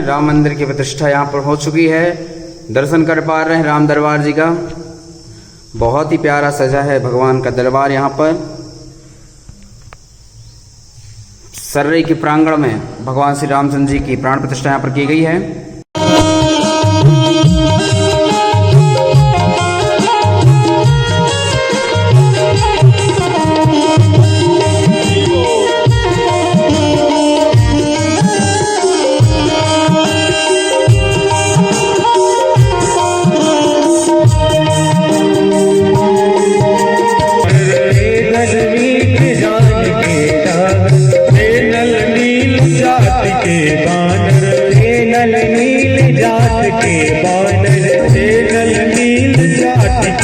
राम मंदिर की प्रतिष्ठा यहाँ पर हो चुकी है। दर्शन कर पा रहे हैं राम दरबार जी का। बहुत ही प्यारा सजा है भगवान का दरबार। यहाँ पर सर्रई के प्रांगण में भगवान श्री रामचंद्र जी की प्राण प्रतिष्ठा यहाँ पर की गई है।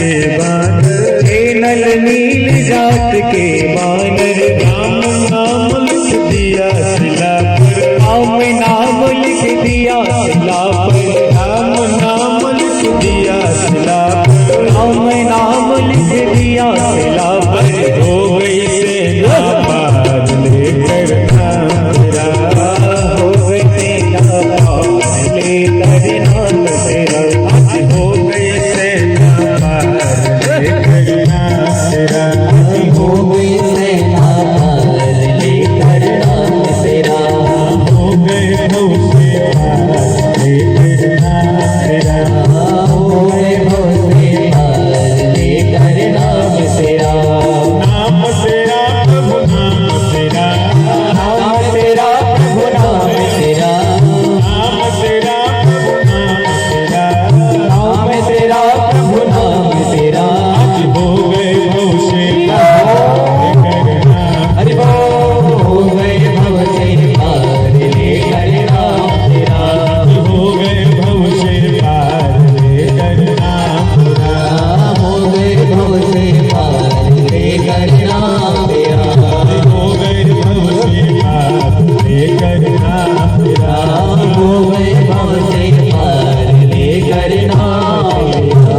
के बानर, हे नल नील जात के बानर, राम नाम लिख दिया शिला पर, राम नाम लिख दिया शिला पर, राम नाम लिख दिया शिला पर, राम नाम लिख दिया शिला पर, हो गई सेना पार लेकर नाम तेरा, हो गई सेना पार लेकर नाम तेरा, हो गई सेना पार लेकर नाम तेरा, हो गई सेना पार लेकर नाम तेरा, हो गए भोसे पार लेकर नाम तेरा, हो गए भोसे पार लेकर नाम तेरा, नाम तेरा प्रभु नाम तेरा, नाम तेरा प्रभु नाम तेरा, नाम तेरा प्रभु नाम तेरा, नाम तेरा प्रभु नाम तेरा, आज हो गए भोसे पार लेकर नाम, हरि बोल, हो गए भवसे पार लेकर नाम तेरा, हो गए भवसे पार लेकर नाम तेरा, हो गए भवसे पार लेकर नाम तेरा, हो गए भवसे पार लेकर नाम तेरा, हो गए भवसे पार लेकर नाम तेरा।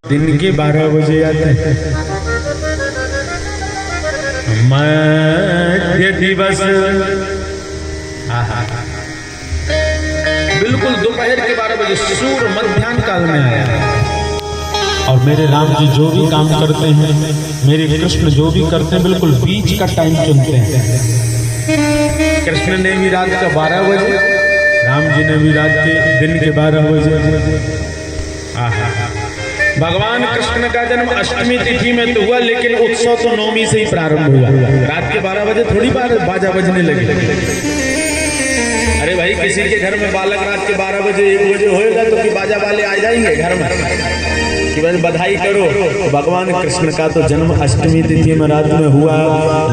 दिन के 12 बजे आते हैं मध्य दिवस, बिल्कुल दोपहर के 12 बजे सूर्य मध्याह्न काल में आया। और मेरे राम जी जो भी काम करते हैं, मेरे कृष्ण जो भी करते हैं, बिल्कुल बीच का टाइम चुनते हैं। कृष्ण ने भी रात का 12 बजे, राम जी ने भी रात के दिन के 12 बजे। भगवान कृष्ण का जन्म अष्टमी तिथि में तो हुआ, लेकिन उत्सव तो नवमी से ही प्रारंभ हुआ। रात के 12 बजे थोड़ी बाजा बजने लगे। अरे भाई, किसी के घर में बालक रात के 12 बजे 1 बजे होएगा तो कि बाजा वाले आ जाएंगे घर में कि बस बधाई करो। भगवान कृष्ण का तो जन्म अष्टमी तिथि में रात में हुआ,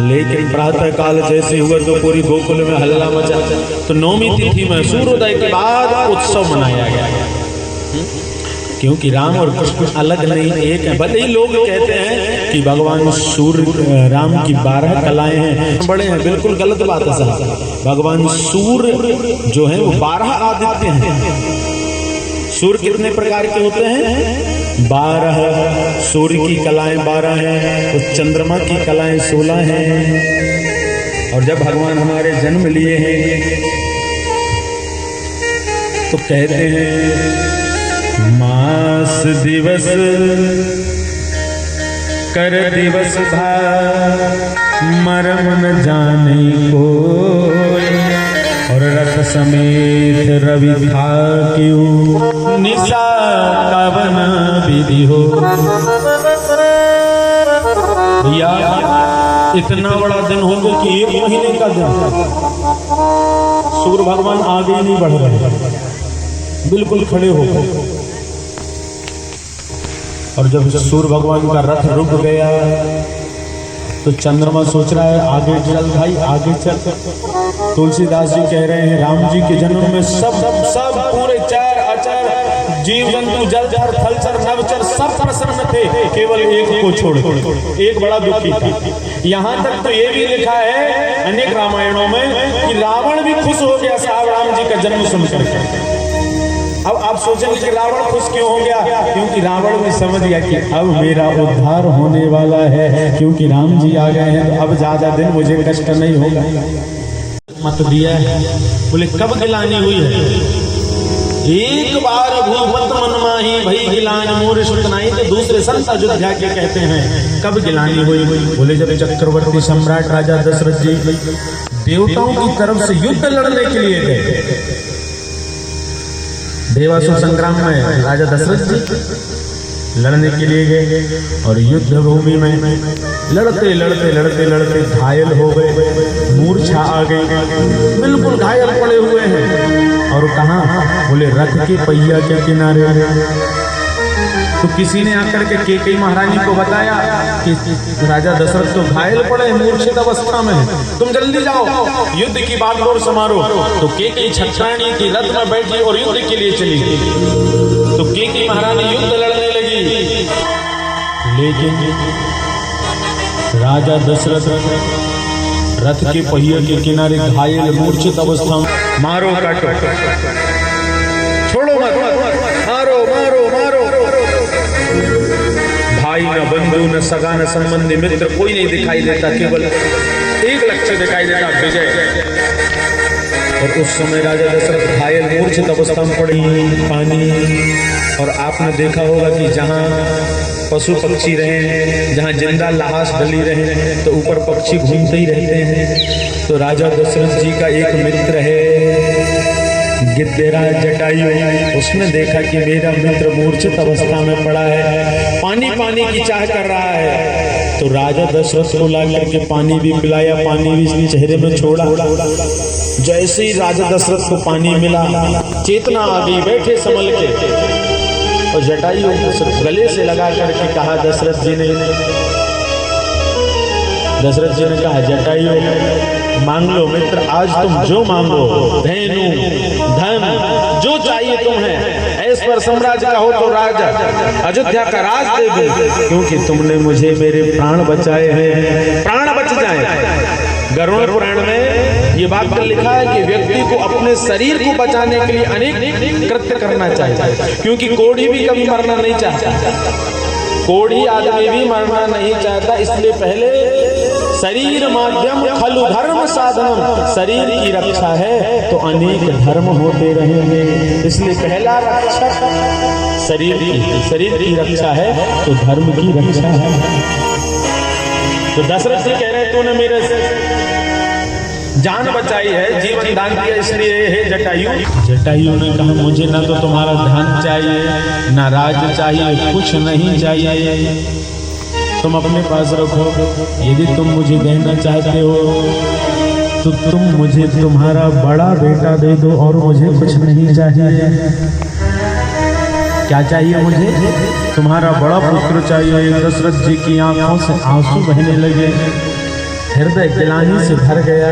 लेकिन प्रातः काल जैसे हुआ तो पूरी गोकुल में हल्ला मचा। तो नवमी तिथि में सूर्योदय के बाद उत्सव मनाया गया, क्योंकि राम और कृष्ण अलग नहीं, एक है। भले ही लोग कहते हैं कि भगवान सूर्य राम की 12 कलाएं हैं, बड़े हैं, बिल्कुल गलत बात है साहब। भगवान सूर्य जो है वो 12 आदित्य हैं। सूर्य कितने प्रकार के होते हैं? 12। सूर्य की कलाएं 12 हैं, तो चंद्रमा की कलाएं 16 हैं। और जब भगवान हमारे जन्म लिए हैं तो कहते हैं मास दिवस कर दिवस मरम न जाने को, और रथ समेत रवि था क्यों निशा कवन विधि हो। भैया इतना बड़ा दिन हो गया कि 1 महीने का दिन सूर्य भगवान आगे नहीं बढ़ रहे, बिल्कुल खड़े हो गए। और जब सूर्य भगवान का रथ रुक गया तो चंद्रमा सोच रहा है आगे चल भाई, आगे चल। तुलसीदास जी कह रहे हैं राम जी के जन्म में सब पूरे चार अचर जीव जंतु जलचर थलचर नवचर सब प्रसन्न थे, केवल एक को छोड़ एक बड़ा दुखी था। यहाँ तक तो ये भी लिखा है अनेक रामायणों में कि रावण भी खुश हो गया साहब राम जी का जन्म सुनकर। अब आप सोचेंगे कि रावण खुश क्यों हो गया? क्योंकि रावण भी समझ गया कि अब मेरा उद्धार होने वाला है, क्योंकि राम जी आ गए हैं, तो अब ज्यादा दिन मुझे कष्ट नहीं होगा। मत दिया है, बोले कब गिलानी हुई है? एक बार भूपत मन माही भई गिलान मोर सुतनाई। तो दूसरे संत अयोध्या के कहते हैं कब गिलानी हुई? बोले जब चक्रवर्ती सम्राट राजा दशरथ जी देवताओं की तरफ से युद्ध लड़ने के लिए गए। देवासुर संग्राम में राजा दशरथ जी लड़ने के लिए गए और युद्ध भूमि में लड़ते लड़ते लड़ते लड़ते घायल हो गए, मूर्छा आ गई, बिल्कुल घायल पड़े हुए हैं। और कहाँ? बोले रथ के पहिया के किनारे। तो किसी ने आकर के केकई महारानी को बताया कि राजा दशरथ तो घायल पड़े, मूर्छित अवस्था में, तुम जल्दी जाओ युद्ध की बागडोर संभालो। तो केकई छत्राणी की रथ में बैठी और युद्ध के लिए चली गई। तो केकई महारानी युद्ध लड़ने लगी लेकिन राजा दशरथ रथ के पहिए के किनारे घायल मूर्छित अवस्था में, मारो काटो, छोड़ो मत, मारो मारो मारो। भाई न बंधु न सगा न संबंधी मित्र कोई नहीं दिखाई देता, केवल एक लक्ष्य दिखाई देता, विजय। और उस समय राजा दशरथ घायल मूर्छित अवस्था में पड़ी, पानी, और आपने देखा होगा कि जहाँ पशु पक्षी रहे, जहाँ जिंदा लाश डली रहे, तो ऊपर पक्षी घूमते ही रहते हैं। तो राजा दशरथ जी का एक मित्र है गिद्धेराज जटायु, उसने देखा कि मेरा मित्र मूर्छित अवस्था में पड़ा है, पानी पानी की चाह कर रहा है। तो राजा दशरथ को ला करके पानी भी पिलाया, पानी भी इसके चेहरे में छोड़ा। जैसे ही राजा दशरथ को पानी मिला, चेतना आ गई, बैठे संभल के, और जटायु गले से लगा करके कहा, दशरथ जी ने कहा, जटायु मांग लो मित्र, आज तुम जो मांगो, धेनु धन जो चाहिए तुम्हें, ऐश्वर साम्राज्य का हो तो राजा, अयोध्या का राज दे दो, क्योंकि तुमने मुझे मेरे प्राण बचाए हैं, प्राण बच जाए। गरुड़ पुराण में ये बात लिखा है कि व्यक्ति को अपने शरीर को बचाने के लिए अनेक कृत्य करना चाहिए, क्योंकि कोढ़ी भी कभी मरना नहीं चाहता, कोढ़ी आदमी भी मरना नहीं चाहता। इसलिए पहले शरीर माध्यम खलु धर्म साधनम, शरीर की रक्षा है तो अनेक धर्म होते रहेंगे। इसलिए पहला रक्षा शरीर की रक्षा है तो धर्म की रक्षा है। तो दशरथ जी कह रहे तूने मेरे जान बचाई है, जीवन दान किया, इसलिए हे जटायु। जटायु ने कहा, मुझे ना तो तुम्हारा धन चाहिए, ना राज चाहिए, कुछ नहीं चाहिए, तुम अपने पास रखो। यदि तुम मुझे देना चाहते हो तो तुम मुझे तुम्हारा बड़ा बेटा दे दो, और मुझे कुछ नहीं चाहिए। क्या चाहिए मुझे? तुम्हारा बड़ा पुत्र चाहिए। दशरथ जी की आंखों से आंसू बहने लगे, हृदय गिलानी से भर गया।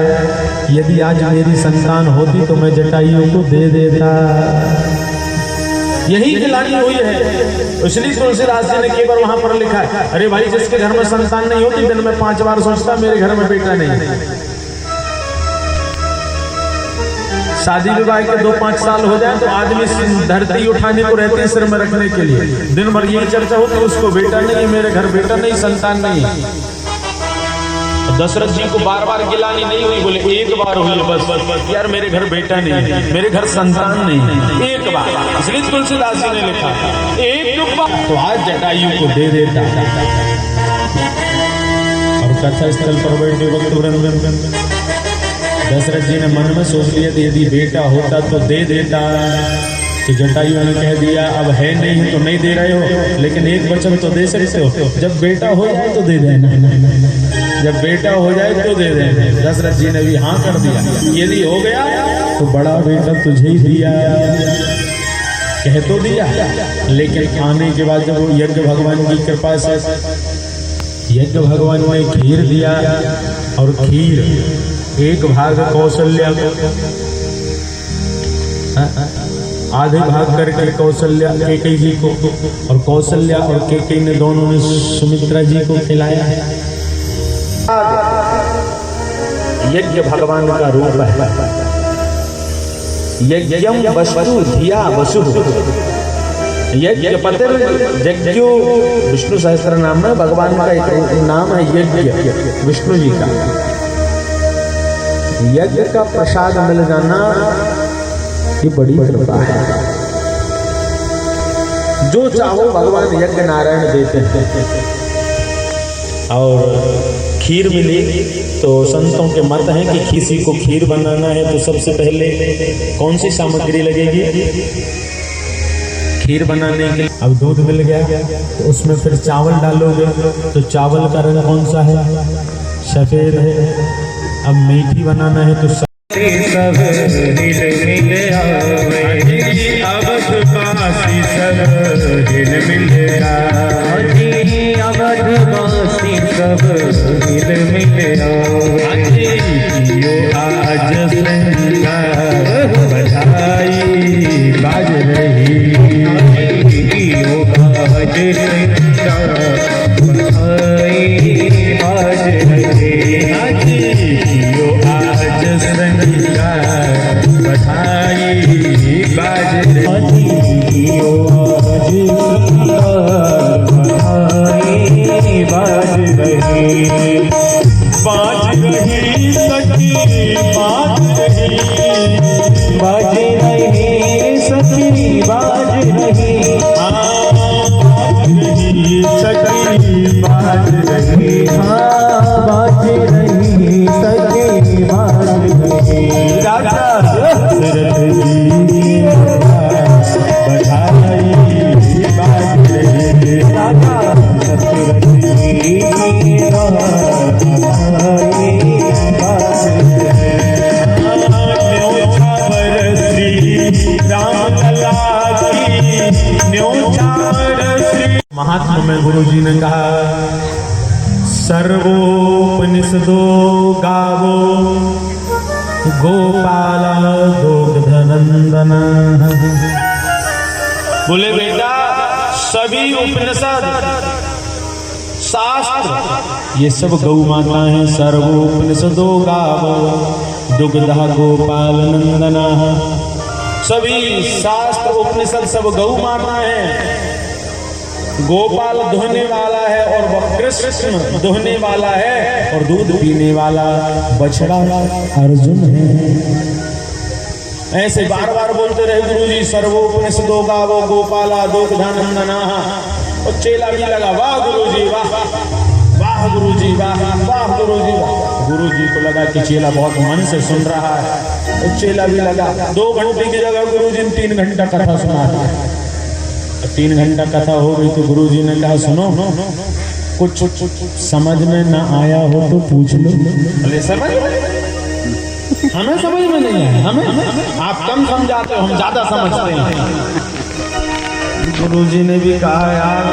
यदि आज मेरी संतान होती तो मैं जटायु को दे देता। यही गिलानी हुई है। इसलिए तुलसीदास जी ने केवल वहां पर लिखा है, अरे भाई जिसके घर में संतान नहीं होती, दिन में 5 बार सोचता मेरे घर में बेटा नहीं। शादी विवाह के 2-5 साल हो जाए तो आदमी धरती उठाने को रहते हैं सिर में रखने के लिए, दिन भर यही चर्चा होती, उसको बेटा नहीं, मेरे घर बेटा नहीं, संतान नहीं। दशरथ जी को बार बार गिलानी नहीं हुई, बोले एक बार हुई बस, यार मेरे घर बेटा नहीं है, मेरे घर संतान नहीं है, एक बार। इसलिए तुलसीदास जी ने लिखा एक बार तो आज जटायु को दे देता। और कथा स्थल पर बैठे वक्त दशरथ जी ने मन में सोच लिया कि यदि बेटा होता तो दे देता। तो जटायु ने कह दिया, अब है नहीं तो नहीं दे रहे हो, लेकिन एक वचन तो दे सकते हो, जब बेटा हो जाए तो दे देना, जब बेटा हो जाए तो दे देना। दशरथ जी ने भी हाँ कर दिया, यदि हो गया तो बड़ा बेटा तुझे ही दिया, कह तो दिया। लेकिन आने के बाद जब वो यज्ञ भगवान की कृपा से यज्ञ भगवान ने खीर दिया, और खीर एक भाग कौशल्या को, आधे भाग करके कौशल्या केकई जी को, और कौशल्या और केकई ने दोनों ने सुमित्रा जी को खिलाया। यज्ञ भगवान का रूप है। यज्ञम वस्तु धिया वसु, यज्ञ पतिर यज्ञो विष्णु सहस्त्र नाम में भगवान का एक नाम है यज्ञ, विष्णु जी का। यज्ञ का प्रसाद मिल जाना ये बड़ी कृपा है। जो चाहो भगवान यज्ञ नारायण देते हैं। और खीर मिली तो संतों के मत हैं कि किसी को खीर बनाना है तो सबसे पहले कौन सी सामग्री लगेगी खीर बनाने के लिए? अब दूध मिल गया तो उसमें फिर चावल डालोगे तो चावल का रंग कौन सा है? सफेद है। अब मीठी बनाना है तो सब हिल मिल आवे, अवध बासी सब हिल मिल आवे, अवध बासी सब हिल मिल आवे। आज संगा बधाई बाज रही, आज बाज रहे जियो आज संगार बधाई बाज रही जियो आज संगार बधाई बाज रहे बाज रही सखी बाज रही सखी बाज रही सखी बाज रही बाज रही सखी बाज रही राजा दशरथ जी बधाई बाज रही राजा दशरथ जी महात्मा में गुरु जी ने कहा सर्वोपनिषदो गावो गोपाल दुग्धनंदन। बोले बेटा सभी उपनिषद शास्त्र ये सब गौ माता है। सर्वोपनिषदो गावो दुग्धा गोपाल नंदना। सभी शास्त्र उपनिषद सब गौ माता है। गोपाल दुहने वाला है और वह कृष्ण दुहने वाला है और दूध पीने वाला बछड़ा अर्जुन है। ऐसे बार बार बोलते रहे गुरुजी सर्वोपनिषदो गावो गोपाला दुग्धानंदना। और चेला भी लगा वाह गुरुजी वाह वाह गुरुजी वाह वाह गुरुजी वाह। गुरुजी को लगा कि चेला बहुत मन से सुन रहा है। और चेला भी लगा 2 घंटे की जगह गुरुजी ने 3 घंटा कथा सुना है। 3 घंटा कथा हो गई तो गुरुजी ने कहा सुनो कुछ समझ में ना आया हो तो पूछ लो। अरे समझ हमें समझ में नहीं आया। हमें आप कम समझाते हो हम ज्यादा समझते हैं। गुरुजी ने भी कहा यार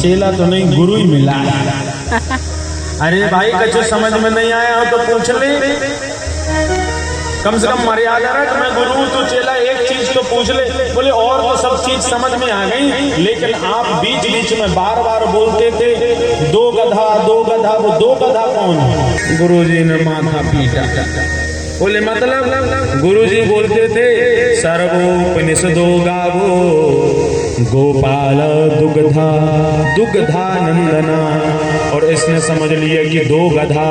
चेला तो नहीं गुरु ही मिला। अरे भाई कुछ समझ में नहीं आया हो तो पूछ ले। कम से कम मर्यादा रख। मैं गुरु तो चेला एक चीज तो पूछ ले। बोले और तो सब चीज समझ में आ गई लेकिन आप बीच बीच में बार बार बोलते थे 2 गधा 2 गधा। वो 2 गधा कौन है? गुरुजी ने माथा पीटा। बोले मतलब गुरुजी बोलते थे सर्वोपनिषदो गावो गोपाल दुग्धा दुग्धानंदना। और इसने समझ लिया कि 2 गधा।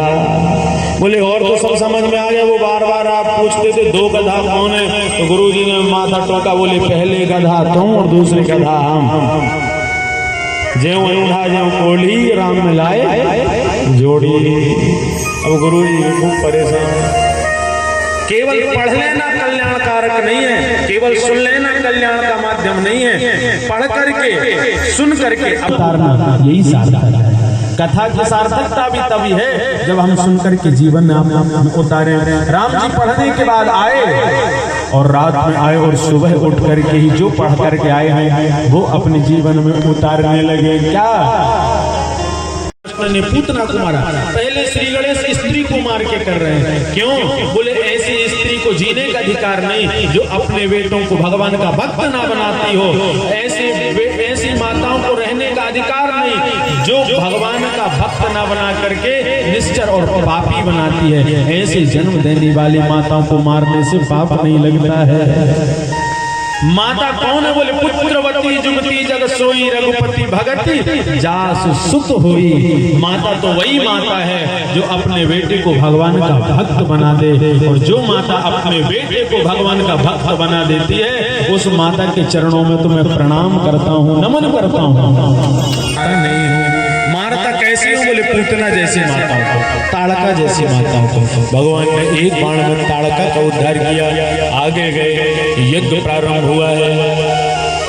बोले और तो सब समझ में आ गया। वो बार बार आप पूछते थे 2 गधा कौन है? तो गुरुजी ने माथा टोका। बोले पहले गधा तुम और दूसरे गधा हम। ज्यों उठा ज्यों कोली राम मिलाए जोड़ी। अब गुरुजी खूब परेशान। केवल पढ़ लेना कल्याणकारक नहीं है। केवल सुन लेना कल्याण का माध्यम नहीं है। पढ़ करके सुन करके अवतारना यही सार्थक है। कथा की सार्थकता भी तभी है जब हम सुन करके जीवन में हम उतारे। राम जी पढ़ने के बाद आए और रात में आए और सुबह उठ करके ही जो पढ़ करके आए हैं वो अपने जीवन में उतारने लगे। क्या ने पूतना को मारा। पहले श्री गणेश स्त्री को मार के कर रहे हैं। क्यों? बोले ऐसी स्त्री को जीने का अधिकार नहीं जो अपने बेटों को भगवान का भक्त ना बनाती हो। ऐसी माताओं को रहने का अधिकार नहीं जो भगवान का भक्त ना बना करके निश्चर और पापी बनाती है। ऐसे जन्म देने वाली माताओं को मारने से पाप नहीं लगता है। माता कौन है? बोले पुत्रवती जुगती जग सोई रघुपति भगति जास सुत होई। माता तो वही माता है जो अपने बेटे को भगवान का भक्त बना दे। और जो माता अपने बेटे को भगवान का भक्त बना देती है उस माता के चरणों में तो मैं प्रणाम करता हूँ नमन करता हूँ। नहीं मारता कैसी हो? बोले पूतना जैसी माताओं को ताड़का जैसी माताओं को। भगवान ने एक बाण में ताड़का का उद्धार किया। आगे गए यज्ञ प्रारंभ हुआ है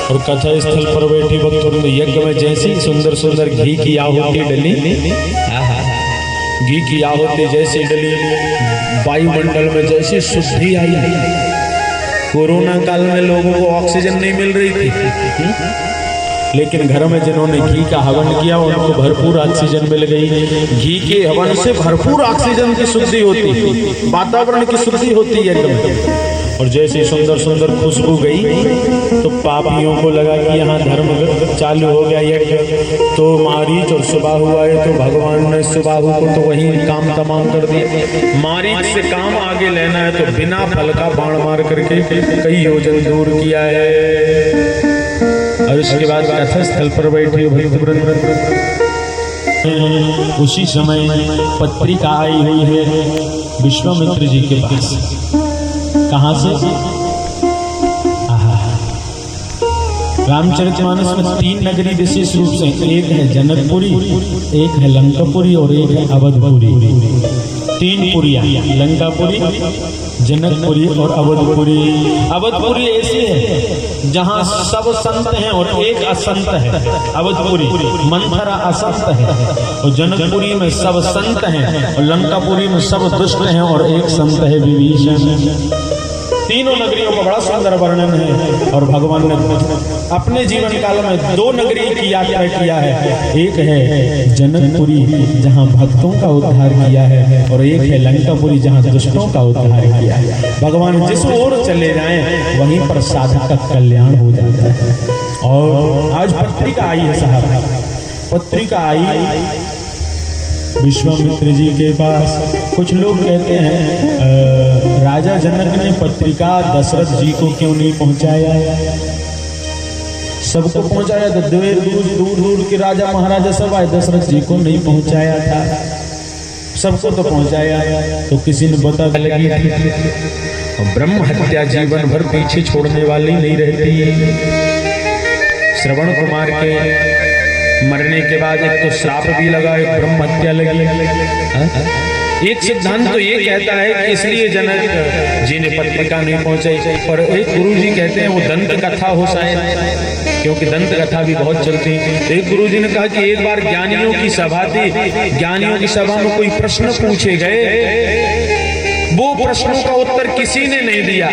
और कथा स्थल पर बैठी वक्त यज्ञ में जैसी सुंदर सुंदर घी की आहुति डली। घी की आहुति जैसी डली वायुमंडल में जैसी शुद्धि आई। कोरोना काल में लोगों को ऑक्सीजन नहीं मिल रही थी लेकिन घर में जिन्होंने घी का हवन किया उनको भरपूर ऑक्सीजन मिल गई। घी के हवन से भरपूर ऑक्सीजन की शुद्धि होती है। वातावरण की शुद्धि होती है। और जैसे सुंदर सुंदर खुशबू गई तो पापियों को लगा कि यहाँ धर्म चालू हो गया यज्ञ। तो मारीच और सुबाहु आए तो भगवान ने सुबाहु को तो वहीं काम तमाम कर दिया। मारीच से काम आगे लेना है तो बिना फल का बाण मार करके कई योजन दूर किया है। और उसके बाद कथा स्थल पर बैठे उसी समय पत्रिका आई हुई है विश्वामित्र जी के पास। कहाँ से? रामचरितमानस में 3 नगरी विशेष रूप से, एक है जनकपुरी, एक है लंकापुरी और एक है अवधपुरी। 3 पुरियां, लंकापुरी, जनकपुरी और अवधपुरी। अवधपुरी ऐसी है जहाँ सब संत हैं और एक असंत है। अवधपुरी मंथरा असंत है और जनकपुरी में सब संत हैं और लंकापुरी में सब दुष्ट हैं और एक संत है विभीषण। तीनों नगरियों का बड़ा सुंदर वर्णन है। और भगवान ने अपने जीवन काल में 2 नगरी की यात्रा किया है। एक है जनकपुरी जहाँ भक्तों का उद्धार किया है और एक है लंकापुरी जहाँ दुष्टों का उद्धार किया है। भगवान जिस ओर चले जाएं वहीं पर साधक का कल्याण हो जाता है। और आज पत्रिका आई है साहब, पत्रिका आई विश्वामित्र जी के पास। कुछ लोग कहते हैं राजा जनक ने पत्रिका दशरथ जी को क्यों नहीं पहुंचाया? सबको पहुंचाया तो दूर दूर के राजा महाराजा सब आए, दशरथ जी को नहीं पहुंचाया था। सबको तो पहुंचाया तो किसी ने बता लगी थी। ब्रह्म हत्या जीवन भर पीछे छोड़ने वाली नहीं रहती। श्रवण कुमार के मरने के बाद एक तो श्राप भी लगा, एक ब्रह्म हत्या लगी। एक सिद्धांत तो ये कहता है कि इसलिए जनक जी ने पत्रिका नहीं पहुंचाई। और एक गुरु जी कहते हैं वो दंत कथा हो शायद, क्योंकि दंत कथा भी बहुत चलती है। एक गुरु जी ने कहा कि एक बार ज्ञानियों की सभा थी, ज्ञानियों की सभा में कोई प्रश्न पूछे गए, वो प्रश्नों का उत्तर किसी ने नहीं दिया।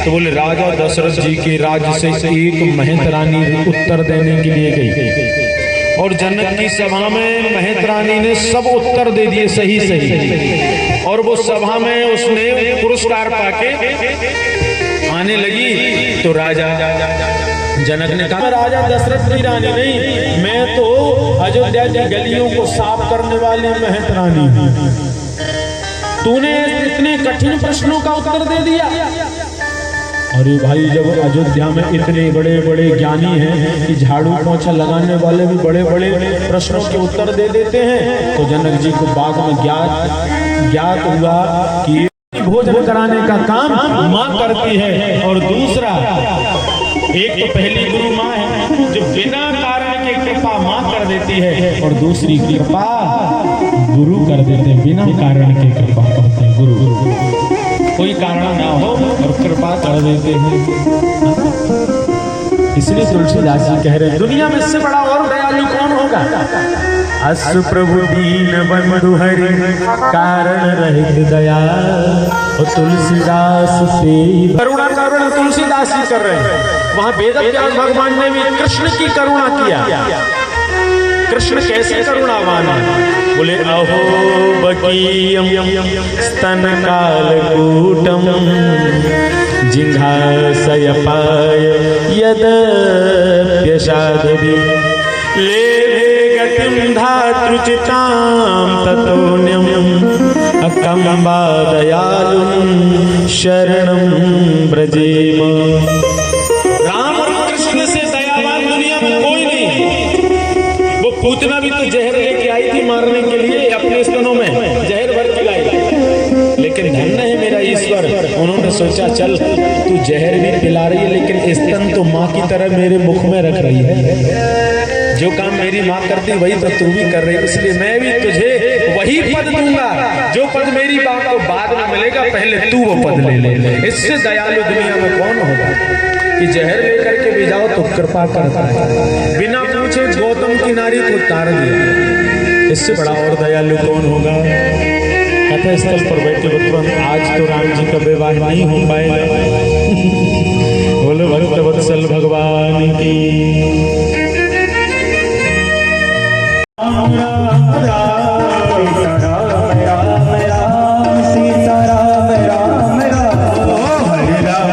तो बोले राजा दशरथ जी के राज्य से एक महंत रानी उत्तर देने के लिए गई और जनक की सभा में महंत रानी ने सब उत्तर दे दिए सही सही। और वो सभा में उसने पुरस्कार पाके आने लगी तो राजा जनक ने कहा राजा दशरथ की रानी नहीं, मैं तो अयोध्या की गलियों को साफ करने वाली महंत रानी हूं। तूने इतने कठिन प्रश्नों का उत्तर दे दिया। अरे भाई जब अयोध्या में इतने बड़े बड़े ज्ञानी हैं कि झाड़ू पोंछा लगाने वाले भी बड़े बड़े प्रश्नों के उत्तर दे देते हैं, तो जनक जी को बाद में ज्ञात हुआ कि भोजन कराने का काम माँ करती है। और दूसरा, एक तो पहली गुरु माँ है जो बिना कारण के कृपा माँ कर देती है, और दूसरी कृपा गुरु कर देते हैं, बिना कारण के कृपा करते हैं गुरु। कोई कारण ना हो और कृपा कर देते हैं। इसलिए तुलसीदास जी कह रहे हैं दुनिया में इससे बड़ा और दयालु कौन होगा? अस प्रभु दीन बंधु हरि कारण रहित दया। और तुलसीदास से करुणा करुणा तुलसीदास जी कर रहे हैं। वहां वेद व्यास भगवान ने भी कृष्ण की करुणा किया। कृष्ण कैसे करुणावान है? बोले अहो बकीयम स्तन कालकूटम जिघासय पाय यद्यशादि लेभे गतिम धातृचितां ततोन्यम अकम्बा दयालुं शरणं ब्रजेम। राम और कृष्ण से दयावान दुनिया में कोई नहीं। वो पूतना भी तो जहर लेके आई थी मारने के लिए, अपने स्तनों में जहर भर के लाई, लेकिन धन्य है मेरा ईश्वर, उन्होंने सोचा चल तू जहर भी पिला रही है लेकिन स्तन तो माँ की तरह मेरे मुख में रख रही है। जो काम मेरी माँ करती वही तो तू भी कर रही, इसलिए मैं भी तुझे वही पद दूंगा जो पद मेरी माँ को बाद में मिलेगा, पहले तू वो पद ले ले। इससे दयालु दुनिया में कौन होगा कि जहर लेकर के भी जाओ तो कृपा करता है, बिना पूछे गौतम की नारी को तार दिया। इससे बड़ा और दयालु कौन होगा? कथा स्थल पर बैठे भगवान आज तो राम जी का विवाह नहीं हो पाएगा। बोलो भक्त वत्सल भगवान की। सीता राम राम राम हरे राम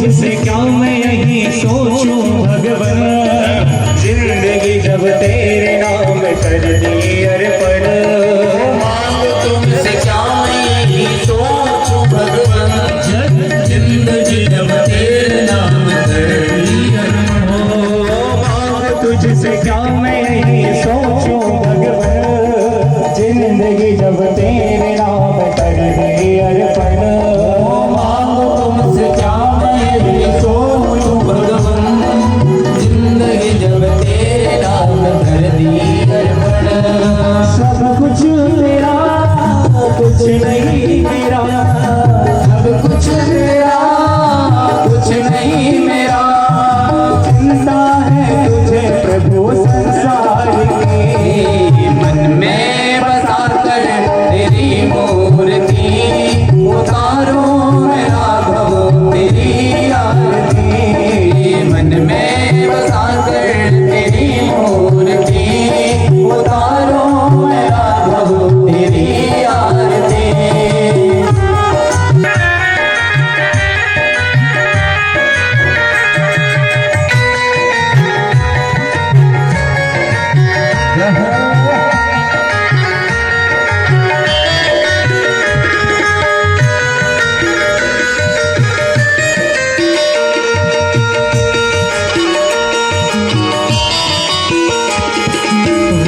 तुझसे क्या मैं यही सोचूं भगवन, जिंदगी जब तेरे नाम कर दी अर्पण। मांग तुमसे क्या मैं यही सोचूं भगवन, जिंदगी जब तेरे नाम कर दी अर्पण। मांग तुझसे क्या मैं यही सोचूं भगवन, जिंदगी जब तेरे नाम कर दी अर्पण। मांग तुमसे क्या मैं यही सोचूं भगवन, जिंदगी जब तेरे नाम कर दी अर्पण। सब कुछ तेरा कुछ नहीं मेरा, सब कुछ तेरा कुछ नहीं मेरा, चिंता है तुझे प्रभु संसार की। मन में बसा कर तेरी मूर्ति, उतारो मेरा भव तेरी आरती। मन में बसा कर तेरी मूर्ति, उतारो मेरा भव तेरी आरती।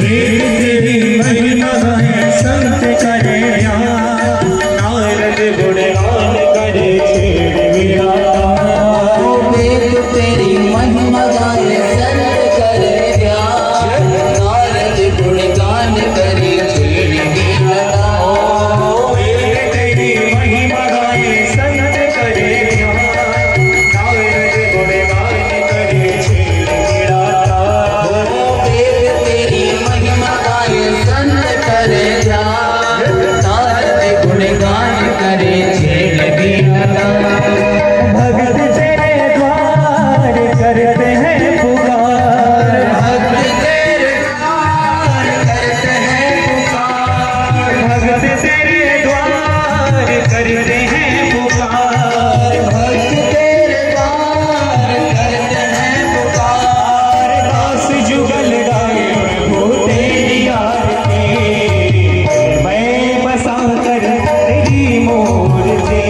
वेद तेरी महिमा है संत करे ध्यान, नारद गुणगान करे छेड़ विराता। वेद तेरी महिमा गाए संत करे ध्यान, नारद गुणगान करे छेड़ विराता। वेद तेरी महिमा गाए संत करे ध्यान, नारद गुणगान करे छेड़ विराता। वेद तेरी महिमा गाए संत करे ध्यान, नारद गुणगान करे छेड़ विराता। भगत तेरे द्वार करते हैं पुकार, भक्त तेरे द्वार करते हैं पुकार, भगत तेरे द्वार करते हैं पुकार। भक्त तेरे द्वार करते हैं पुकार। दास जुगल गाए प्रभु तेरी आरती, मैं बसा कर तेरी मूर्ति,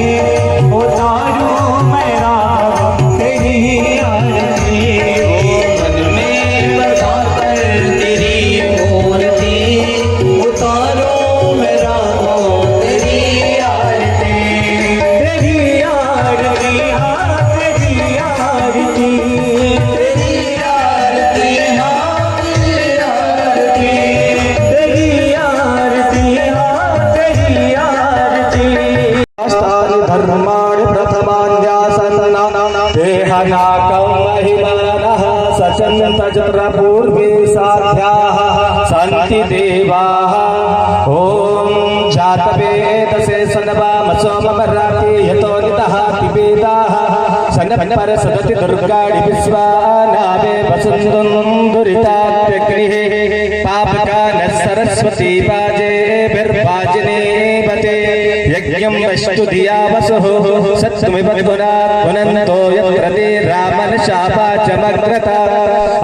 उतारू मेरा तेरी आरती। मन में बसा कर तेरी मूर्ति, उतारो मेरा भव तेरी आरती। तेरी आरती हाँ तेरी आरती, तेरी आरती हाँ तेरी आरती, तेरी आरती हाँ तेरी आरती। शास्त्राणि धर्माणि प्रथमान्यासन्ना देहनाकं महिमानः सचन्तजत्रपूर्वे साध्याः सन्ति देवाः। ॐ जातवेदसे सन्वामसोममराते यतो नितः पिबेदाः सन्नपर सदति दुर्गाणि विश्वानावे वसुन्दुं दुरिताग्निः पापकानः सरस्वती वाजे बिर्वाजिने बते यज्ञं वस्तु धिया वसुः सत्त्वमिव पुनन्तो यत्र ते रामन् शापाचमग्रता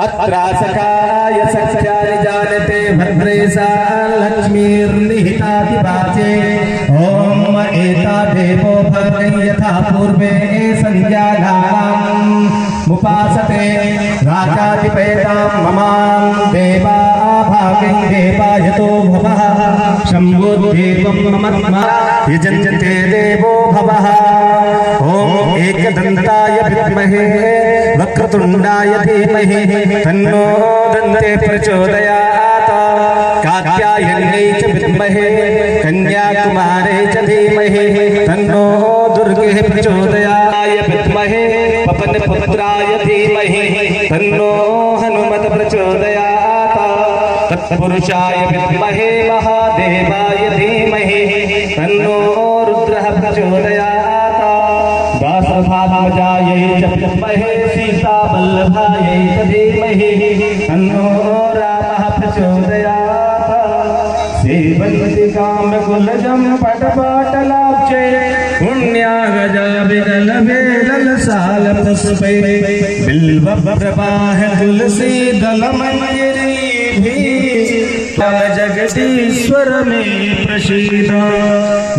अत्रासखाय सख्यानि जानते भद्रेशा लक्ष्मीर्निहितादिवाचे। ॐ एता देवो भद्रै यथा पूर्वे संज्ञानाम् मुपासते राजाधिपेतां ममां देवा भागं देवायतो भवः शम्भुर्देवं ममत्मा यजन्ते देवो भवः। ॐ एकदन्ताय विद्महे वक्रतुण्डाय धीमहि तन्नो दन्ते प्रचोदयात्। कात्यायन्यै च विद्महे कन्याकुमारे च धीमहि तन्नो दुर्गे प्रचोदयाय विद्महे पवनपुत्राय धीमहि तन्नो हनुमत प्रचोदयात्। तत्पुरुषाय विद्महे महादेवाय धीमहि तन्नो रुद्रः प्रचोदयात्। दासभात्मजायै च विद्महे सीतावल्लभायै च धीमहि तन्नो रामः प्रचोदयात्। सेवन्ति कामकुलजं पटपाटलाब्जे पुण्यागजा विरलभे ललसा साल पुष्पे बिल्व प्रवाह तुलसी दलमंजरी भी जगदीश्वर में प्रसीद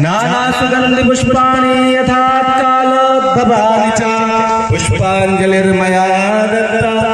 नाना सुगंधि पुष्पाणि यथा काल भवानि च पुष्पांजलिर्मया दत्ता।